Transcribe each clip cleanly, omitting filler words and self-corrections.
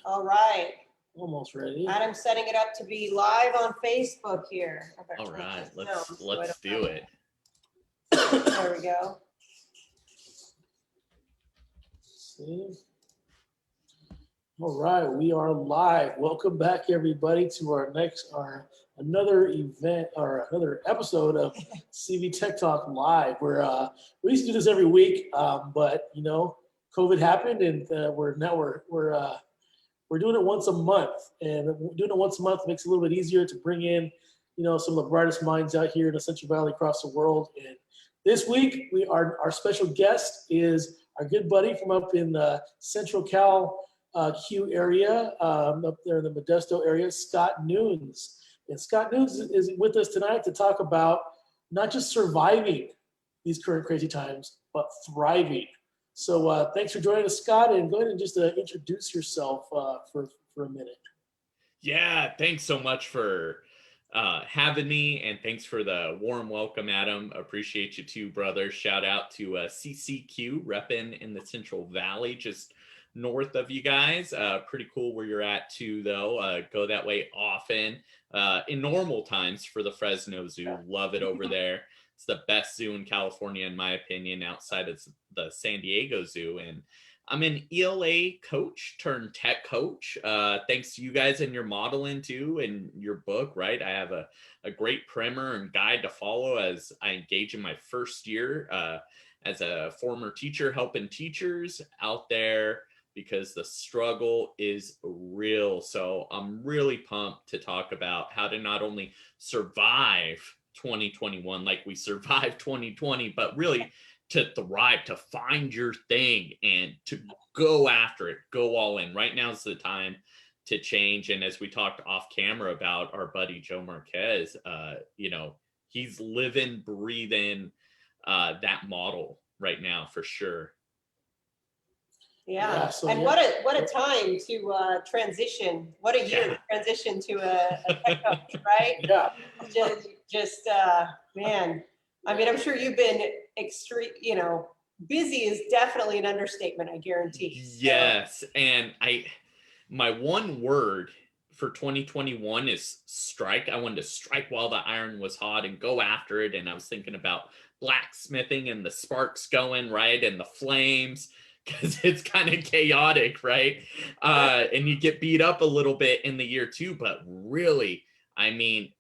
All right. Almost ready. Adam's setting it up to be live on Facebook here. All right, let's do it. There we go. See? All right, we are live. Welcome back, everybody, to another event or another episode of CV Tech Talk Live. We used to do this every week, but COVID happened, and we're doing it once a month. And doing it once a month makes it a little bit easier to bring in, some of the brightest minds out here in the Central Valley across the world. And this week, our special guest is our good buddy from up in the Central Cal Q area, up there in the Modesto area, Scott Nunes. And Scott Nunes is with us tonight to talk about not just surviving these current crazy times, but thriving. So thanks for joining us, Scott, and go ahead and just introduce yourself for a minute. Yeah, thanks so much for having me, and thanks for the warm welcome, Adam. Appreciate you too, brother. Shout out to CCQ repping in the Central Valley, just north of you guys. Pretty cool where you're at too, though. Go that way often in normal times for the Fresno Zoo. Love it over there. It's the best zoo in California, in my opinion, outside of the San Diego Zoo. And I'm an ELA coach turned tech coach. Thanks to you guys and your modeling too, and your book, right? I have a great primer and guide to follow as I engage in my first year as a former teacher, helping teachers out there, because the struggle is real. So I'm really pumped to talk about how to not only survive 2021 like we survived 2020, but really to thrive, to find your thing and to go after it, go all in. Right now is the time to change. And as we talked off camera about our buddy Joe Marquez, he's living, breathing that model right now for sure. Yeah. And what a time to transition. What a year to transition to a tech coach, right? Yeah. Man. I mean, I'm sure you've been extreme, busy is definitely an understatement, I guarantee. Yes. And my one word for 2021 is strike. I wanted to strike while the iron was hot and go after it. And I was thinking about blacksmithing and the sparks going, right? And the flames, because it's kind of chaotic, right? And you get beat up a little bit in the year too. But really, I mean,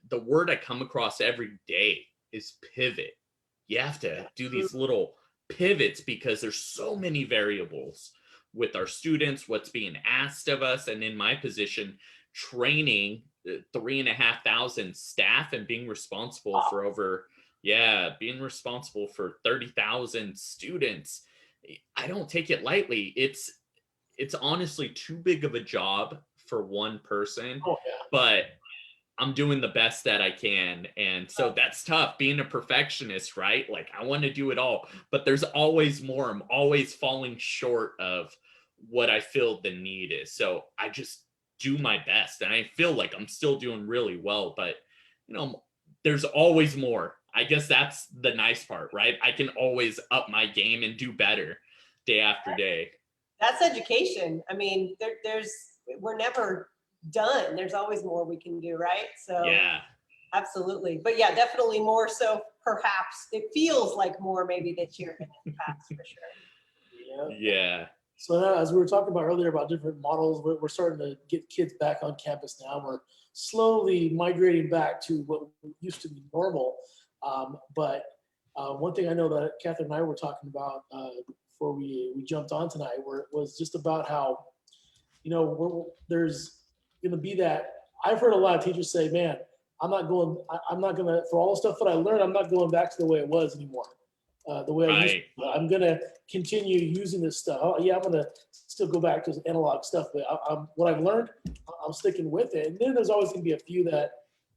the word I come across every day is pivot. You have to do these little pivots because there's so many variables with our students, what's being asked of us. And in my position, training 3,500 staff and being responsible for being responsible for 30,000 students. I don't take it lightly. It's honestly too big of a job for one person, but I'm doing the best that I can. And so that's tough being a perfectionist, right? Like I want to do it all, but there's always more. I'm always falling short of what I feel the need is. So I just do my best and I feel like I'm still doing really well, but there's always more. I guess that's the nice part, right? I can always up my game and do better day after day. That's education. I mean, we're never done. There's always more we can do, right? So yeah, absolutely. But yeah, definitely more so perhaps. It feels like more maybe this year than in the past for sure. Yeah. So now, as we were talking about earlier about different models, we're starting to get kids back on campus now. We're slowly migrating back to what used to be normal. But one thing I know that Catherine and I were talking about before we jumped on tonight was just about how, there's going to be that. I've heard a lot of teachers say, man, I'm not going to, for all the stuff that I learned, I'm not going back to the way it was anymore. The way I used to. I'm going to continue using this stuff. I'm going to still go back to analog stuff, but what I've learned, I'm sticking with it. And then there's always going to be a few that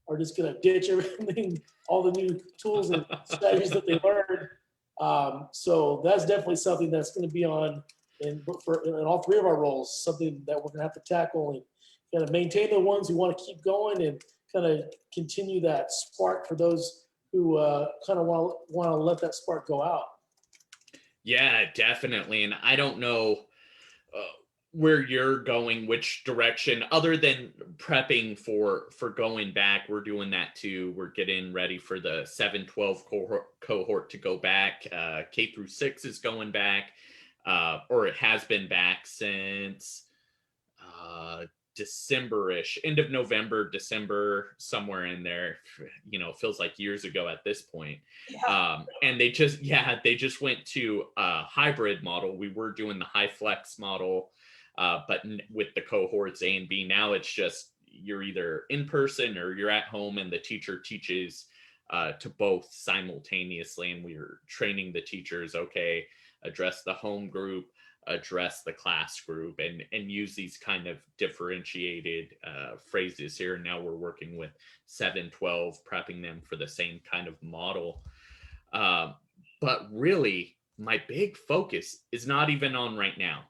are just going to ditch everything, all the new tools and strategies that they learned. So that's definitely something that's going to be on in all three of our roles, something that we're going to have to tackle and kind of maintain the ones who want to keep going and kind of continue that spark for those who kind of want to let that spark go out. Yeah, definitely. And I don't know where you're going, which direction, other than prepping for going back. We're doing that too. We're getting ready for the 7-12 cohort to go back. K through 6 is going back, or it has been back since December-ish, end of November, December, somewhere in there. It feels like years ago at this point. Yeah. And they just went to a hybrid model. We were doing the high flex model, but with the cohorts A and B. Now it's just you're either in person or you're at home, and the teacher teaches to both simultaneously. And we're training the teachers, okay, address the home group, address the class group, and use these kind of differentiated phrases here. And now we're working with 7-12, prepping them for the same kind of model. But really, my big focus is not even on right now.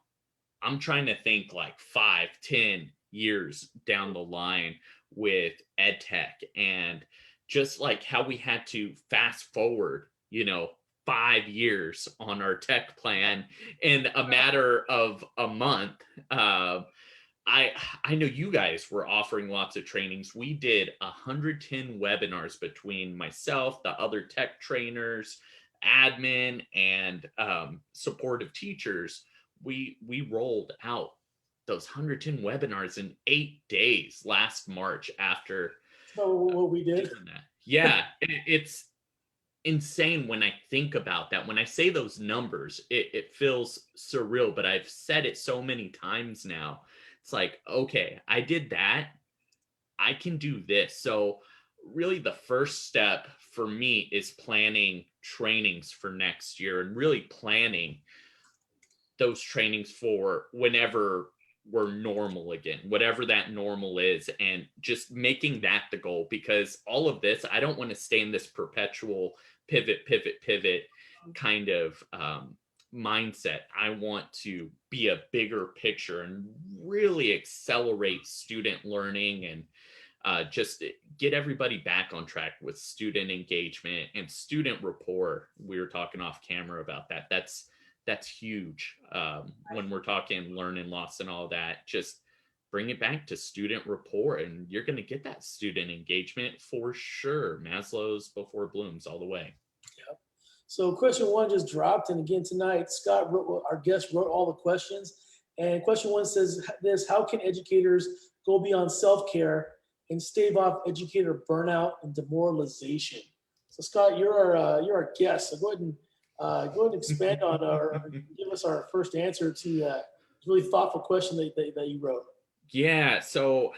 I'm trying to think like 5-10 years down the line with ed tech, and just like how we had to fast forward 5 years on our tech plan in a matter of a month. I know you guys were offering lots of trainings. We did 110 webinars between myself, the other tech trainers, admin, and supportive teachers. We rolled out those 110 webinars in 8 days last March after So what we did. doing that. Yeah, it's insane when I think about that. When I say those numbers, it feels surreal, but I've said it so many times now. It's like, okay, I did that. I can do this. So really the first step for me is planning trainings for next year, and really planning those trainings for whenever we're normal again, whatever that normal is, and just making that the goal. Because all of this, I don't want to stay in this perpetual pivot kind of mindset. I want to be a bigger picture and really accelerate student learning, and just get everybody back on track with student engagement and student rapport. We were talking off camera about that. That's huge when we're talking learning loss and all that. Just bring it back to student rapport, and you're going to get that student engagement for sure. Maslow's before Bloom's all the way. Yep. So question 1 just dropped, and again tonight, Scott wrote, our guest wrote all the questions. And question 1 says this: how can educators go beyond self-care and stave off educator burnout and demoralization? So Scott, you're our guest. So go ahead and expand on give us our first answer to that really thoughtful question that you wrote. Yeah, so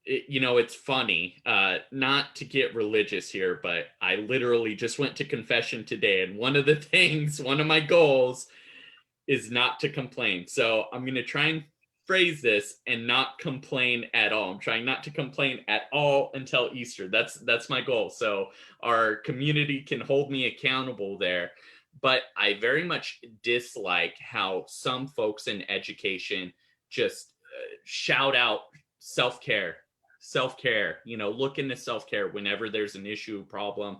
it's funny, not to get religious here, but I literally just went to confession today, and one of my goals is not to complain. So I'm going to try and phrase this and not complain at all. I'm trying not to complain at all until Easter. That's my goal. So our community can hold me accountable there. But I very much dislike how some folks in education just shout out self-care, look into self-care whenever there's an issue, problem.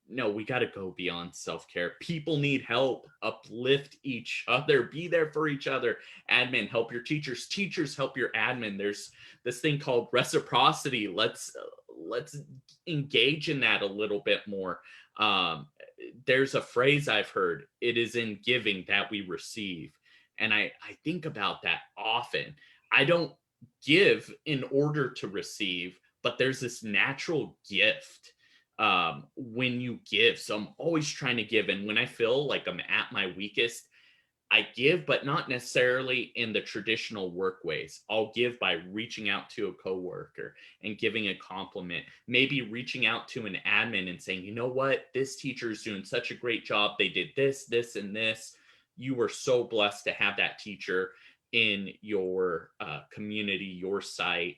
No, we got to go beyond self-care. People need help. Uplift each other. Be there for each other. Admin, help your teachers. Teachers, help your admin. There's this thing called reciprocity. Let's engage in that a little bit more. There's a phrase I've heard: it is in giving that we receive. And I think about that often. I don't give in order to receive, but there's this natural gift when you give. So I'm always trying to give. And when I feel like I'm at my weakest, I give, but not necessarily in the traditional work ways. I'll give by reaching out to a coworker and giving a compliment, maybe reaching out to an admin and saying, you know what, this teacher is doing such a great job. They did this, this, and this. You were so blessed to have that teacher in your community, your site.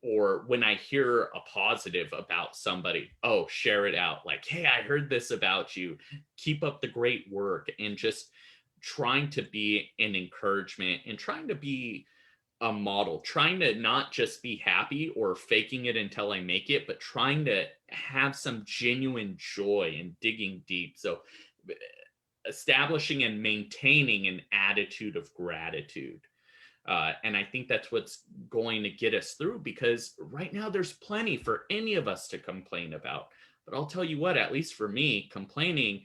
Or when I hear a positive about somebody, oh, share it out. Like, hey, I heard this about you. Keep up the great work. And just trying to be an encouragement and trying to be a model, trying to not just be happy or faking it until I make it, but trying to have some genuine joy in digging deep. So establishing and maintaining an attitude of gratitude. And I think that's what's going to get us through, because right now there's plenty for any of us to complain about. But I'll tell you what, at least for me, complaining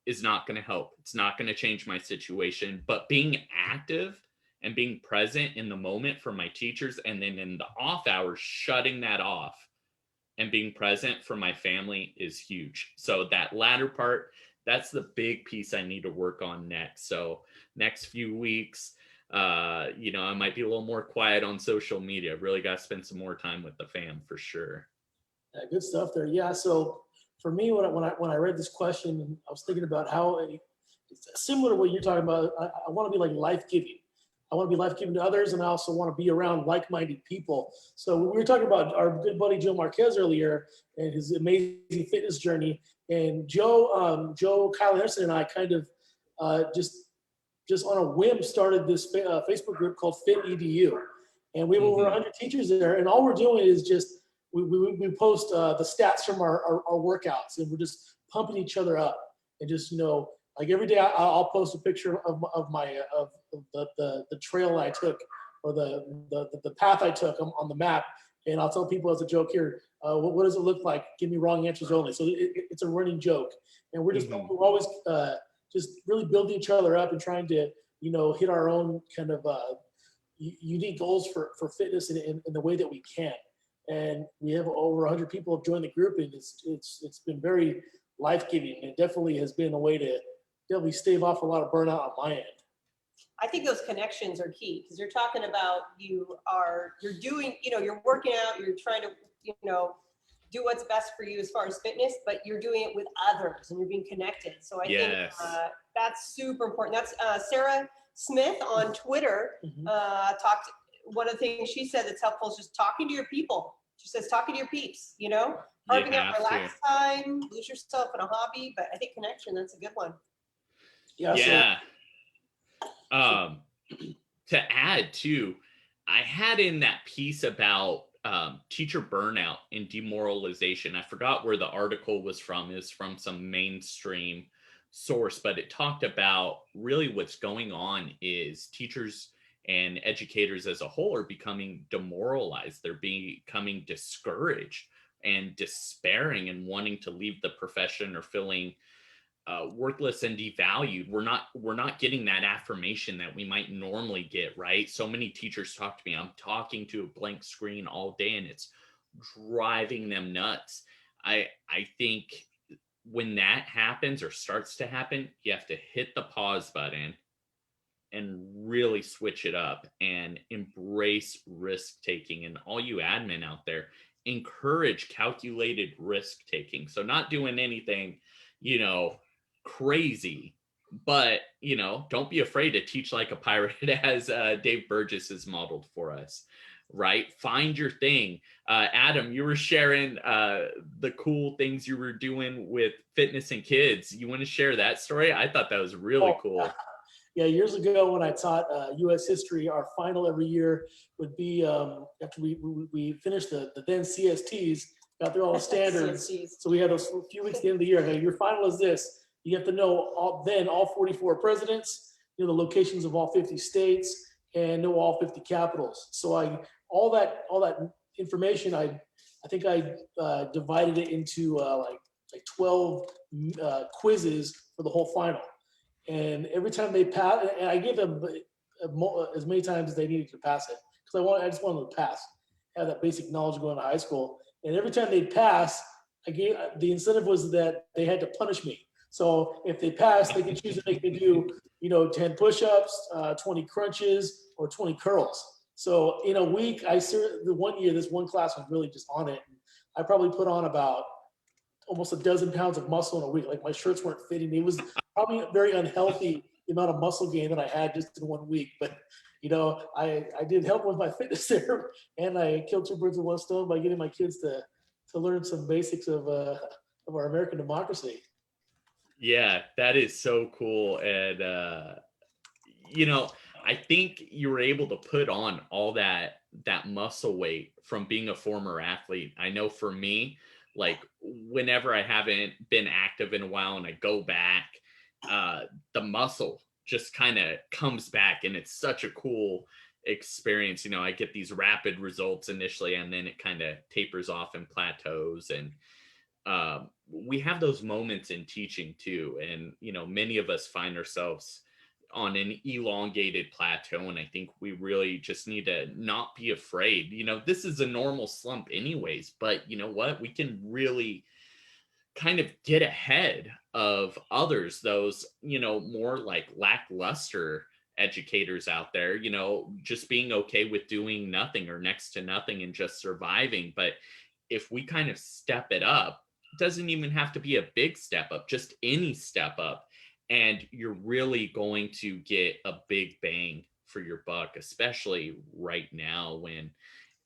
is not going to help. It's not going to change my situation. But being active and being present in the moment for my teachers, and then in the off hours, shutting that off and being present for my family is huge. So that latter part, that's the big piece I need to work on next. So next few weeks, I might be a little more quiet on social media. Really got to spend some more time with the fam for sure. Yeah, good stuff there. Yeah. So for me, when I read this question, I was thinking about how it's similar to what you're talking about. I want to be like life giving. I want to be life giving to others, and I also want to be around like-minded people. So we were talking about our good buddy Joe Marquez earlier and his amazing fitness journey. And Joe, Kyle Anderson, and I kind of just on a whim started this Facebook group called Fit EDU, and we have over 100 teachers there. And all we're doing is just we post the stats from our workouts, and we're just pumping each other up, and just like every day I'll post a picture of my the trail I took, or the path I took on the map, and I'll tell people as a joke here, what does it look like? Give me wrong answers only. So it's a running joke, and we're just we're always just really building each other up and trying to hit our own kind of unique goals for fitness in the way that we can. And we have over 100 people have joined the group, and it's been very life-giving. It definitely has been a way to definitely stave off a lot of burnout on my end. I think those connections are key, because you're talking about you're doing, you're working out, you're trying to, do what's best for you as far as fitness, but you're doing it with others and you're being connected. So I think that's super important. That's Sarah Smith on Twitter talked. One of the things she said that's helpful is just talking to your people. She says, talking to your peeps, carving out relaxed time, lose yourself in a hobby. But I think connection, that's a good one. Yeah. To add too, I had in that piece about teacher burnout and demoralization. I forgot where the article was from. It was from some mainstream source, but it talked about really what's going on is teachers and educators as a whole are becoming demoralized. They're becoming discouraged and despairing and wanting to leave the profession, or feeling worthless and devalued. We're not getting that affirmation that we might normally get, right? So many teachers talk to me. I'm talking to a blank screen all day, and it's driving them nuts. I think when that happens or starts to happen, you have to hit the pause button and really switch it up and embrace risk taking. And all you admin out there, encourage calculated risk taking. So not doing anything, crazy, but don't be afraid to teach like a pirate, as Dave Burgess has modeled for us, right? Find your thing. Adam, you were sharing the cool things you were doing with fitness and kids. You want to share that story? I thought that was really cool. Yeah, years ago when I taught U.S. history, our final every year would be after we finished the then CSTs, got through all the standards. So we had those few weeks at the end of the year. Okay, your final is this. You have to know all 44 presidents, the locations of all 50 states, and know all 50 capitals. So all that information, I think I divided it into like 12 quizzes for the whole final. And every time they pass, and I gave them as many times as they needed to pass it, because I just wanted them to pass, have that basic knowledge going to high school. And every time they pass, the incentive was that they had to punish me. So if they passed, they could choose if they could do 10 push-ups, 20 crunches, or 20 curls. So in a week, the one year, this one class was really just on it. I probably put on about almost a dozen pounds of muscle in a week. Like my shirts weren't fitting. It was probably very unhealthy, the amount of muscle gain that I had just in 1 week. But I did help with my fitness there, and I killed two birds with one stone by getting my kids to learn some basics of our American democracy. Yeah, that is so cool. And I think you were able to put on all that muscle weight from being a former athlete. I know for me, like whenever I haven't been active in a while and I go back, the muscle just kind of comes back, and it's such a cool experience. I get these rapid results initially, and then it kind of tapers off and plateaus. And we have those moments in teaching too. And, many of us find ourselves on an elongated plateau. And I think we really just need to not be afraid. This is a normal slump anyways, but you know what? We can really kind of get ahead of others, those, more like lackluster educators out there, just being okay with doing nothing or next to nothing and just surviving. But if we kind of step it up, it doesn't even have to be a big step up, just any step up, and you're really going to get a big bang for your buck, especially right now when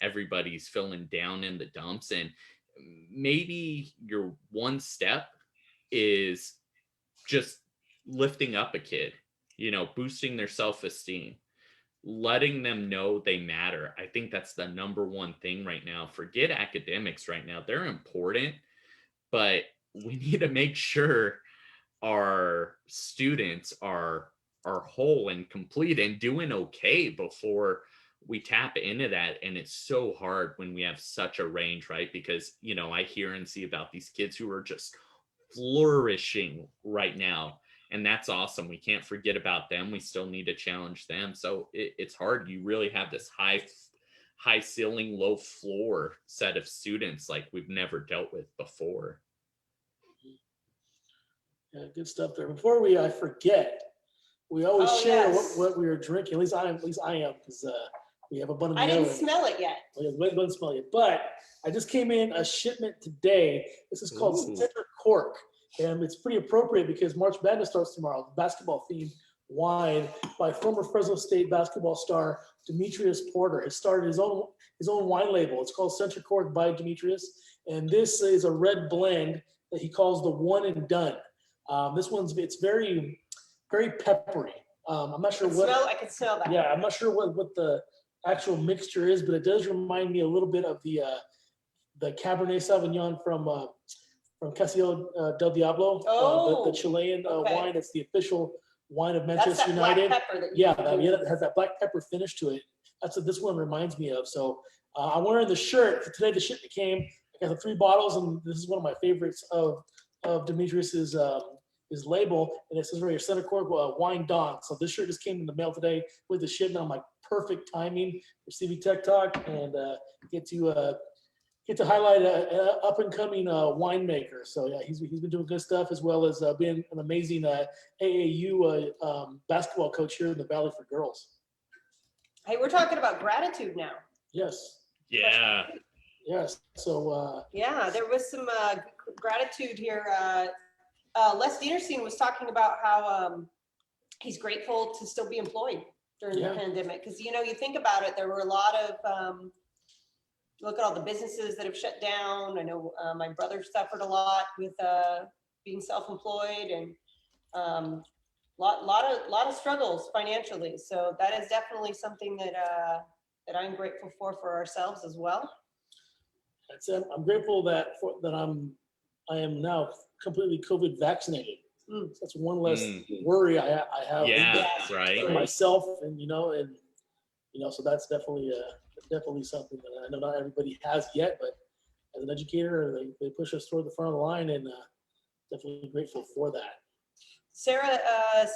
everybody's feeling down in the dumps. And maybe your one step is just lifting up a kid, boosting their self-esteem, letting them know they matter. I think that's the number one thing right now. Forget academics right now. They're important, but we need to make sure our students are whole and complete and doing okay before we tap into that. And it's so hard when we have such a range, right? Because, I hear and see about these kids who are just flourishing right now. And that's awesome. We can't forget about them. We still need to challenge them. So it's hard. You really have this high ceiling, low floor set of students like we've never dealt with before. Yeah, good stuff there. Before I forget, we always share yes. what we are drinking. At least I am, because we have a bun in the I didn't oven. smell it yet. We didn't smell it, but I just came in a shipment today. This is called Center Cork, and it's pretty appropriate because March Madness starts tomorrow. Basketball themed wine by former Fresno State basketball star Demetrius Porter. He started his own wine label. It's called Center Cork by Demetrius, and this is a red blend that he calls the One and Done. It's very, very peppery. I'm not sure I can smell that. Yeah, I'm not sure what the actual mixture is, but it does remind me a little bit of the Cabernet Sauvignon from Castillo del Diablo, the Chilean wine. It's the official wine of Manchester United. Black pepper that it has that black pepper finish to it. That's what this one reminds me of. So I'm wearing the shirt today. The shipment came. I got the 3 bottles, and this is one of my favorites of Demetrius's his label, and it says right here, Center Cork Wine Dawn. So this shirt just came in the mail today with the shipment. I'm like, perfect timing for CV Tech Talk, and get to highlight an up and coming winemaker. So yeah, he's been doing good stuff, as well as being an amazing AAU basketball coach here in the Valley for girls. Hey, we're talking about gratitude now. Yes. Yeah. Yes. So there was some gratitude here. Les Dieterstein was talking about how he's grateful to still be employed during the pandemic, because you think about it, there were a lot of look at all the businesses that have shut down. I know my brother suffered a lot with being self-employed, and lot of struggles financially. So that is definitely something that I'm grateful for ourselves as well. I'm grateful that I am now completely COVID vaccinated. So that's one less worry I have. Right. For myself, and so that's definitely something that I know not everybody has yet, but as an educator, they push us toward the front of the line, and definitely grateful for that. Sarah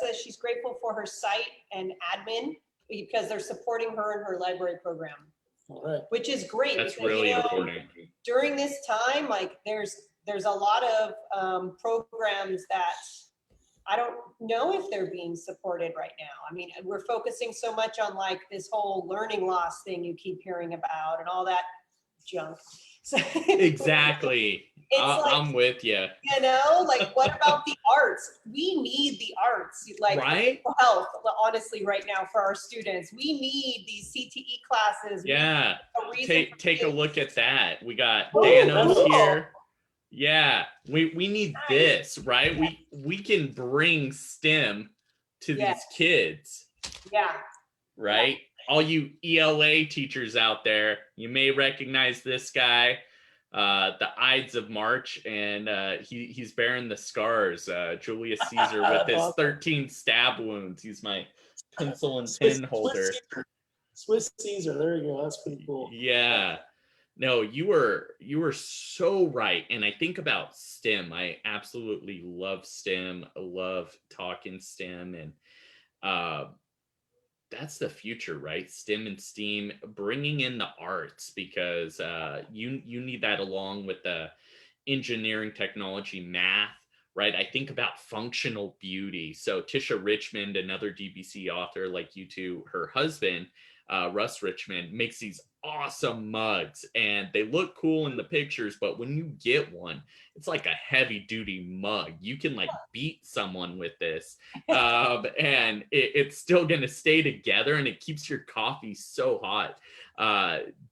says she's grateful for her site and admin because they're supporting her in her library program. All right. Which is great. That's really important. During this time, there's a lot of programs that I don't know if they're being supported right now. I mean, we're focusing so much on this whole learning loss thing you keep hearing about and all that junk. So, exactly. I'm with you. What about the arts? We need the arts, right? Health, honestly, right now for our students. We need these CTE classes. Yeah. Take a look at that. We got Danos here. Yeah, we need this, right? We can bring STEM to these kids. Yeah. Right? Yeah. All you ELA teachers out there, you may recognize this guy. the Ides of March, and he's bearing the scars. Julius Caesar with his 13 stab wounds. He's my pencil and pen holder. Swiss Caesar. There you go. That's pretty cool. Yeah. No, you were so right. And I think about STEM. I absolutely love STEM. I love talking STEM, and that's the future, right? STEM and STEAM, bringing in the arts, because you need that along with the engineering, technology, math, right? I think about functional beauty. So Tisha Richmond, another DBC author like you two, her husband, Russ Richmond, makes these awesome mugs, and they look cool in the pictures, but when you get one, it's like a heavy duty mug. You can like beat someone with this, and it's still going to stay together, and it keeps your coffee so hot.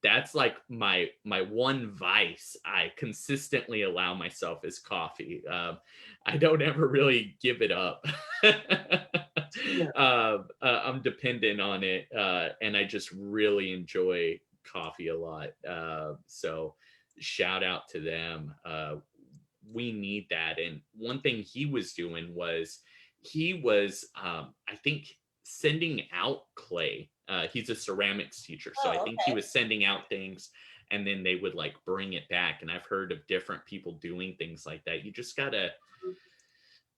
That's like my one vice I consistently allow myself is coffee. I don't ever really give it up. I'm dependent on it, and I just really enjoy coffee a lot. So shout out to them. We need that. And one thing he was doing was I think, sending out clay. He's a ceramics teacher, so I think he was sending out things, and then they would like bring it back. And I've heard of different people doing things like that. You just gotta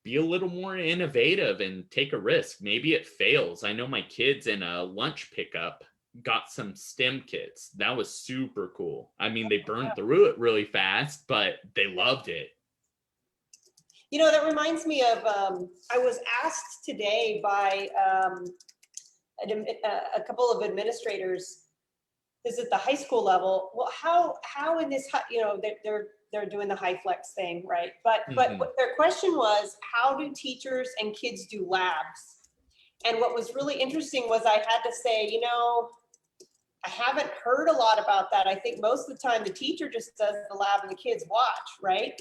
be a little more innovative and take a risk. Maybe it fails. I know my kids in a lunch pickup got some STEM kits. That was super cool. I mean, they burned through it really fast, but they loved it. You know, that reminds me of, I was asked today by a couple of administrators, this is at the high school level, well, how in this, you know, they're doing the high flex thing, right? But what their question was, how do teachers and kids do labs? And what was really interesting was I had to say, you know, I haven't heard a lot about that. I think most of the time the teacher just does the lab and the kids watch, right?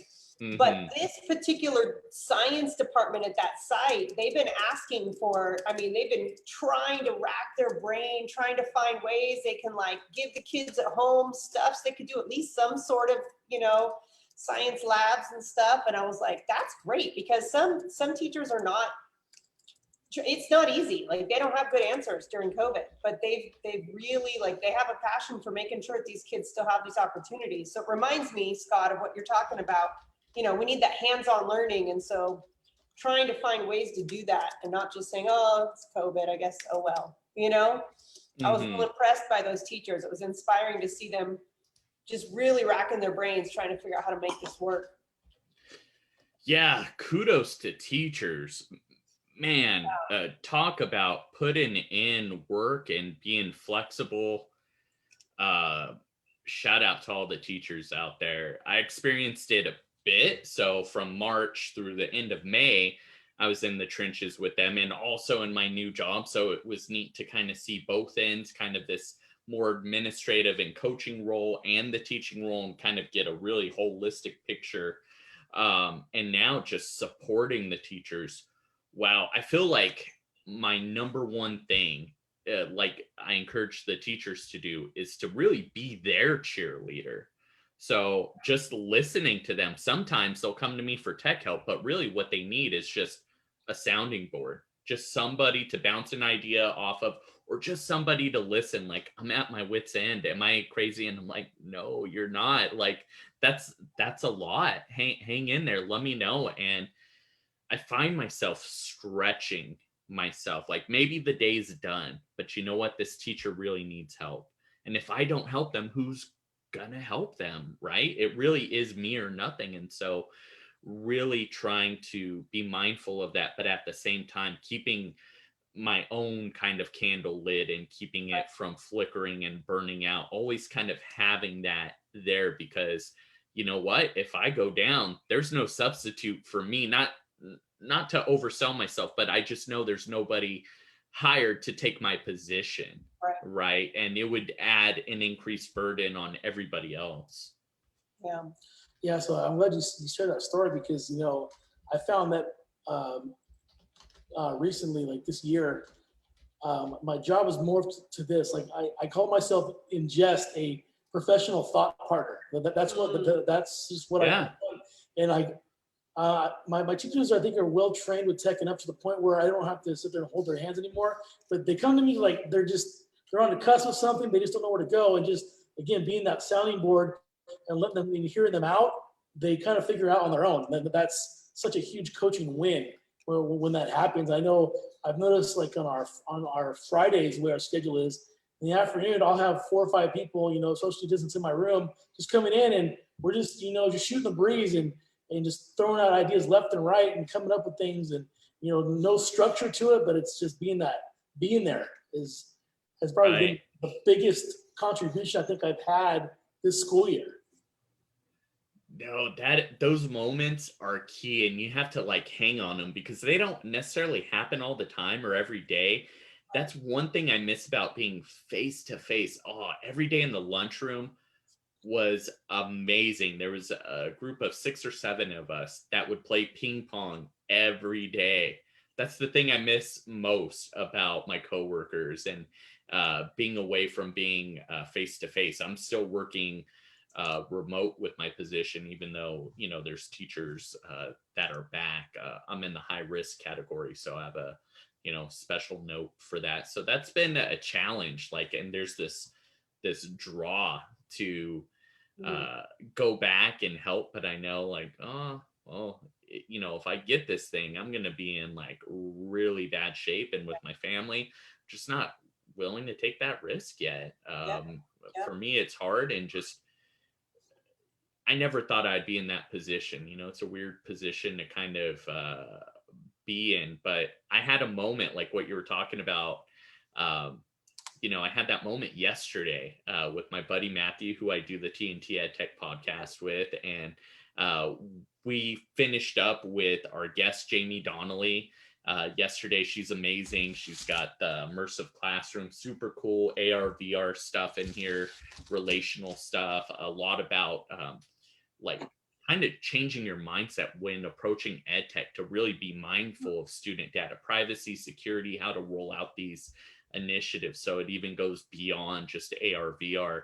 But this particular science department at that site, they've been asking for, I mean, they've been trying to rack their brain, trying to find ways they can like give the kids at home stuff so they could do at least some sort of, you know, science labs and stuff. And I was like, that's great, because some teachers are not, it's not easy. Like they don't have good answers during COVID, but they've really, like, they have a passion for making sure that these kids still have these opportunities. So it reminds me, Scott, of what you're talking about. You know, we need that hands-on learning. And so trying to find ways to do that and not just saying, oh, it's COVID, I guess, oh, well, you know, I was real impressed by those teachers. It was inspiring to see them just really racking their brains, trying to figure out how to make this work. Yeah. Kudos to teachers, man. Talk about putting in work and being flexible. Shout out to all the teachers out there. I experienced it a bit. So from March through the end of May, I was in the trenches with them, and also in my new job. So it was neat to kind of see both ends, kind of this more administrative and coaching role and the teaching role, and kind of get a really holistic picture. And now just supporting the teachers. Wow. I feel like my number one thing, like I encourage the teachers to do, is to really be their cheerleader. So just listening to them. Sometimes they'll come to me for tech help, but really what they need is just a sounding board, just somebody to bounce an idea off of, or just somebody to listen. Like, I'm at my wit's end. Am I crazy? And I'm like, no, you're not. Like, that's a lot. Hang in there. Let me know. And I find myself stretching myself. Like, maybe the day's done, but you know what? This teacher really needs help. And if I don't help them, who's gonna help them, right? It really is me or nothing. And so really trying to be mindful of that, but at the same time keeping my own kind of candle lit and keeping it from flickering and burning out, always kind of having that there, because you know what, if I go down, there's no substitute for me. Not to oversell myself, but I just know there's nobody hired to take my position, right? And it would add an increased burden on everybody else. Yeah, so I'm glad you shared that story, because, you know, I found that recently, like this year, my job has morphed to this. Like I call myself in jest a professional thought partner. That's what that's just what Yeah. I do. And my teachers, I think, are well trained with tech and up to the point where I don't have to sit there and hold their hands anymore. But they come to me like they're on the cusp of something. They just don't know where to go. And just, again, being that sounding board and letting them, and hearing them out, they kind of figure out on their own. And that's such a huge coaching win when that happens. I know I've noticed, like, on our Fridays, where our schedule is, in the afternoon, I'll have 4 or 5 people, socially distance in my room, just coming in, and we're just, just shooting the breeze and just throwing out ideas left and right and coming up with things, and no structure to it, but it's just being there has probably been the biggest contribution I think I've had this school year. No, those moments are key, and you have to like hang on them because they don't necessarily happen all the time or every day. That's one thing I miss about being face to face. Oh, every day in the lunchroom was amazing. There was a group of 6 or 7 of us that would play ping pong every day. That's the thing I miss most about my coworkers and being away from being face to face. I'm still working remote with my position, even though there's teachers that are back. I'm in the high risk category, so I have a special note for that. So that's been a challenge. Like, and there's this draw to go back and help, but I know, like, oh well, if I get this thing, I'm gonna be in like really bad shape, and with my family, just not willing to take that risk yet. For me, it's hard, and just I never thought I'd be in that position. It's a weird position to kind of be in, but I had a moment like what you were talking about. I had that moment yesterday with my buddy Matthew, who I do the TNT Ed Tech podcast with, and we finished up with our guest Jamie Donnelly yesterday. She's amazing. She's got the immersive classroom, super cool AR VR stuff in here, relational stuff, a lot about like kind of changing your mindset when approaching ed tech to really be mindful of student data privacy, security, how to roll out these initiatives. So it even goes beyond just AR VR.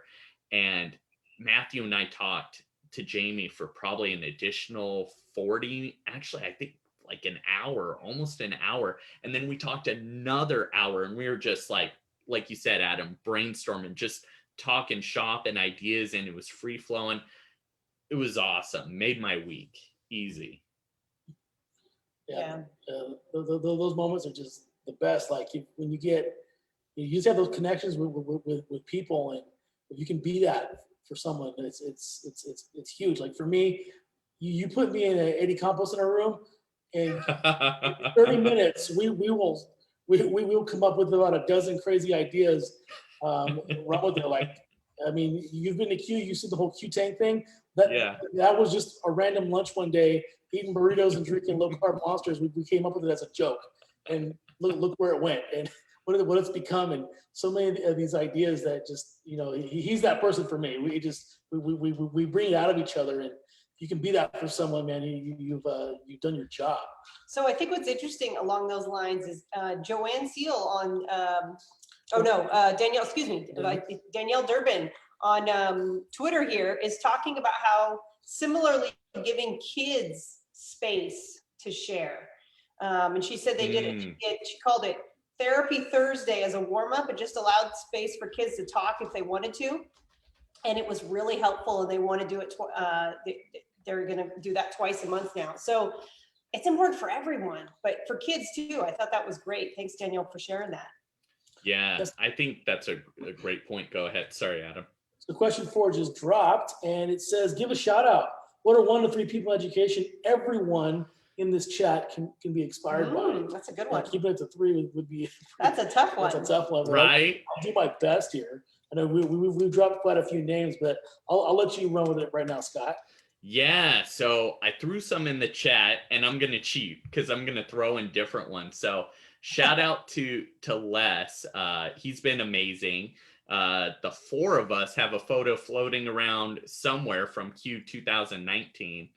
And Matthew and I talked to Jamie for probably an additional 40, actually I think like an hour, almost an hour, and then we talked another hour, and we were just like you said, Adam, brainstorming, just talking shop and ideas, and it was free flowing. It was awesome. Made my week easy. Yeah. Those moments are just the best. Like, when you just have those connections with people, and if you can be that for someone, it's huge. Like, for me, you put me in a 80 compost in a room, and 30 minutes we will come up with about a dozen crazy ideas. Run with it. Like, I mean, you've been to Q, you see the whole Q tank thing. That was just a random lunch one day, eating burritos and drinking low carb monsters. We came up with it as a joke, and look where it went, and what it's become, and so many of these ideas that just he's that person for me. We bring it out of each other, and you can be that for someone, man. You've done your job. So I think what's interesting along those lines is Joanne Seal on Danielle Durbin on Twitter here is talking about how similarly giving kids space to share. And she said they did it. She called it Therapy Thursday as a warm-up. It just allowed space for kids to talk if they wanted to. And it was really helpful, and they want to do it. They're going to do that twice a month now. So it's important for everyone, but for kids too. I thought that was great. Thanks, Danielle, for sharing that. Yeah, I think that's a great point. Go ahead. Sorry, Adam. So question 4 just dropped, and it says, give a shout out. What are 1 to 3 people in education everyone in this chat can be inspired by? That's a good one. Keeping it to 3 would be. That's a tough one. That's a tough one. Right. I'll do my best here. I know we've dropped quite a few names, but I'll let you run with it right now, Scott. Yeah, so I threw some in the chat, and I'm going to cheat because I'm going to throw in different ones. So shout out to Les. He's been amazing. The 4 of us have a photo floating around somewhere from Q 2019.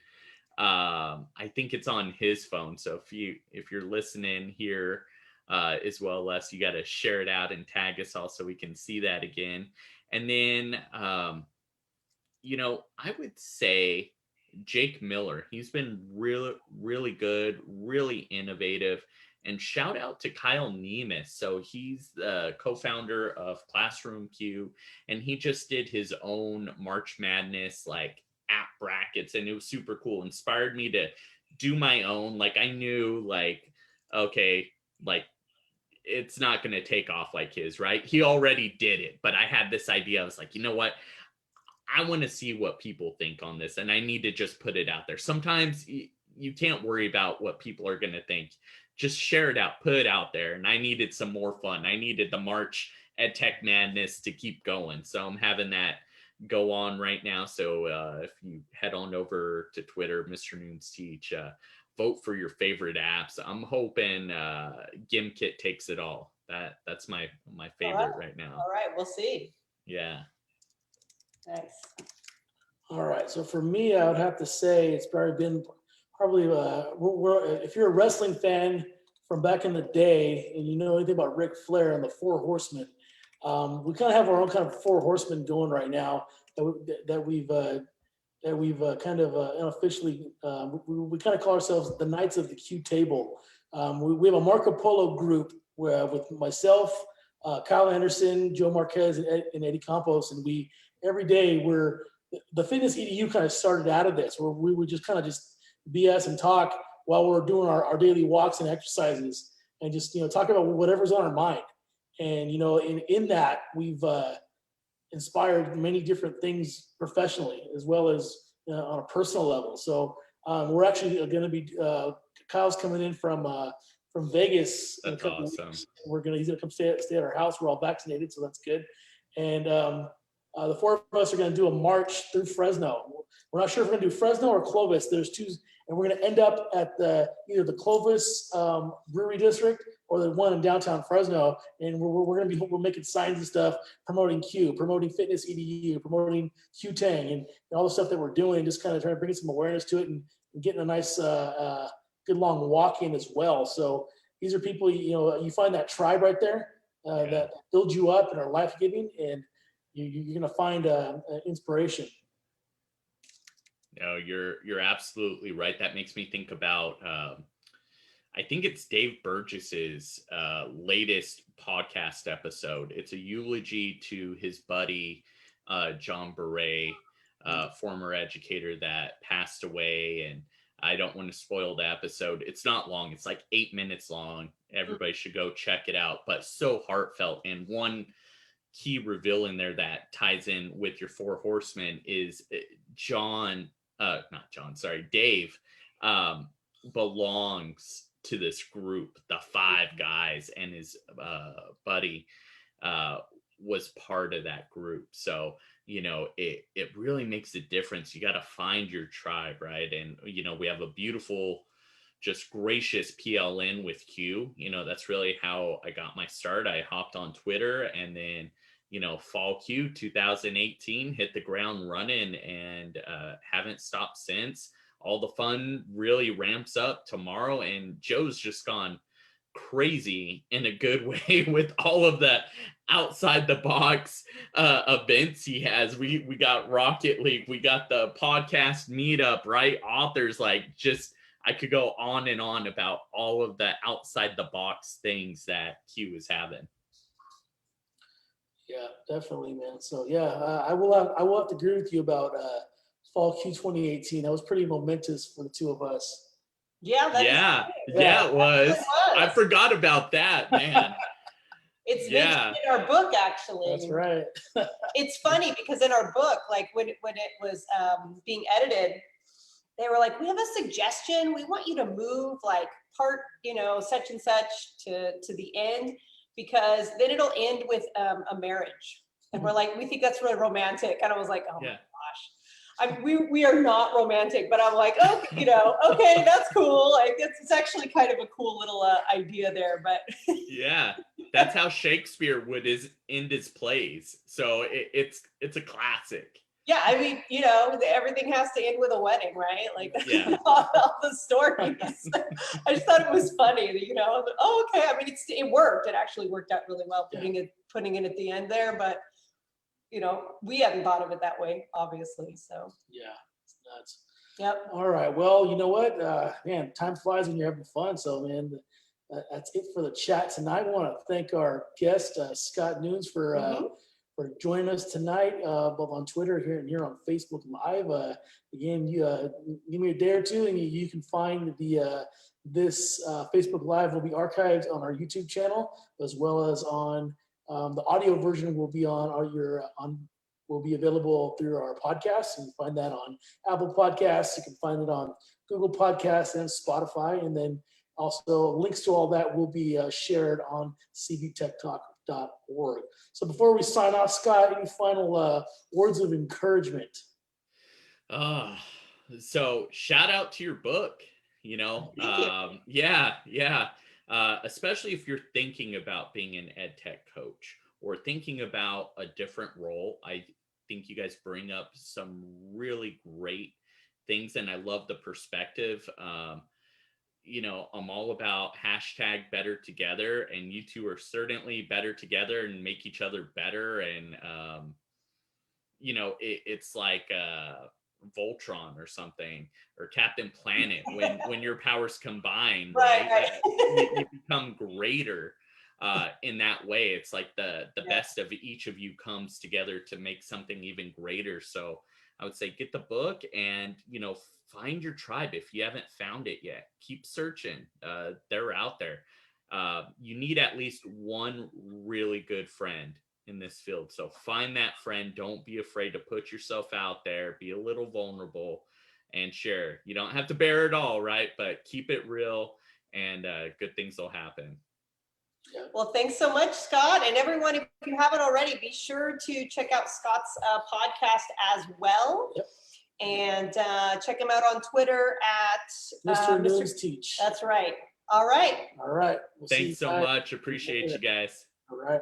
I think it's on his phone. So if you're listening here as well, Les, you got to share it out and tag us all so we can see that again. And then I would say Jake Miller. He's been really, really good, really innovative. And shout out to Kyle Nunes. So he's the co-founder of Classroom Q, and he just did his own March Madness like app brackets, and it was super cool. Inspired me to do my own. Like I knew like, okay, like it's not going to take off like his, right? He already did it, but I had this idea. I was like, you know what? I want to see what people think on this, and I need to just put it out there. Sometimes you can't worry about what people are going to think. Just share it out, put it out there. And I needed some more fun. I needed the March EdTech Madness to keep going. So I'm having that go on right now. So if you head on over to Twitter, Mr. Nunes Teach, vote for your favorite apps. I'm hoping GimKit takes it all. That's my favorite right now. All right, we'll see. Yeah. Nice. All right. So for me, I would have to say it's probably if you're a wrestling fan from back in the day and you know anything about Ric Flair and the Four Horsemen, we kind of have our own kind of Four Horsemen going right now that we've kind of unofficially we kind of call ourselves the Knights of the Q Table. We have a Marco Polo group with myself, Kyle Anderson, Joe Marquez, and Eddie Campos, and every day the Fitness EDU kind of started out of this, where we would just kind of just BS and talk while we're doing our daily walks and exercises, and just talk about whatever's on our mind. And in that we've inspired many different things professionally as well as on a personal level. So we're actually going to be Kyle's coming in from Vegas in a couple weeks. He's gonna come stay at our house. We're all vaccinated, so that's good. And the four of us are going to do a march through Fresno. We're not sure if we're going to do Fresno or Clovis. There's two, and we're going to end up at either the Clovis Brewery District or the one in downtown Fresno. And we're going to be making signs and stuff, promoting Q, promoting Fitness EDU, promoting Q Tang, and all the stuff that we're doing, just kind of trying to bring some awareness to it and getting a nice, good long walk in as well. So these are people, you find that tribe right there that build you up and are life-giving, and you're going to find inspiration. No, you're absolutely right. That makes me think about I think it's Dave Burgess's latest podcast episode. It's a eulogy to his buddy John Beret, former educator that passed away, and I don't want to spoil the episode. It's not long. It's like 8 minutes long. Everybody should go check it out, but so heartfelt. And one key reveal in there that ties in with your Four Horsemen is Dave belongs to this group, the five guys, and his buddy was part of that group. So it really makes a difference. You got to find your tribe, right? And we have a beautiful, just gracious PLN with Q. That's really how I got my start. I hopped on Twitter, and then fall Q 2018, hit the ground running, and haven't stopped since. All the fun really ramps up tomorrow, and Joe's just gone crazy in a good way with all of the outside the box events he has. We got Rocket League, we got the podcast meetup, right? Authors, I could go on and on about all of the outside the box things that Q is having. Yeah, definitely, man. So I will have to agree with you about Fall Q 2018. That was pretty momentous for the two of us. Yeah, it was. I forgot about that, man. It's mentioned in our book, actually. That's right. It's funny because in our book, like when it was being edited, they were like, we have a suggestion. We want you to move like part, such and such to the end, because then it'll end with a marriage. And we're like, we think that's really romantic. And I was like, oh my gosh. We are not romantic, but I'm like, oh, okay, that's cool. Like it's actually kind of a cool little idea there, but yeah, that's how Shakespeare would end his plays. So it's a classic. Yeah, I mean, everything has to end with a wedding, right? Like all the stories. I just thought it was funny, oh, okay. I mean, it worked. It actually worked out really well putting it at the end there, but you know, we haven't thought of it that way, obviously. So, Yeah, it's nuts. yep. All right. Well, you know what, man, time flies when you're having fun. So, man, that's it for the chat tonight. I want to thank our guest, Scott Nunes, for joining us tonight, both on Twitter here on Facebook Live. Again, you give me a day or two, and you can find this Facebook Live will be archived on our YouTube channel, as well as on the audio version will be will be available through our podcast. You can find that on Apple Podcasts. You can find it on Google Podcasts and Spotify. And then also links to all that will be shared on cvtechtalk.org. So before we sign off, Scott, any final words of encouragement? So shout out to your book, Thank you. yeah. Especially if you're thinking about being an ed tech coach or thinking about a different role. I think you guys bring up some really great things, and I love the perspective. I'm all about hashtag better together, and you two are certainly better together and make each other better. And, it's like Voltron or something, or Captain Planet, when your powers combine, Right. you become greater. In that way, it's like the best of each of you comes together to make something even greater. So I would say get the book and find your tribe. If you haven't found it yet, keep searching. They're out there. You need at least one really good friend in this field, so find that friend. Don't be afraid to put yourself out there, be a little vulnerable, and share. You don't have to bear it all, right? But keep it real, and good things will happen. Well, thanks so much, Scott. And everyone, if you haven't already, be sure to check out Scott's podcast as well. Yep. And check him out on Twitter at Mr. Nunes Teach. That's right. All right. All right. Thanks so much. Appreciate you guys. All right.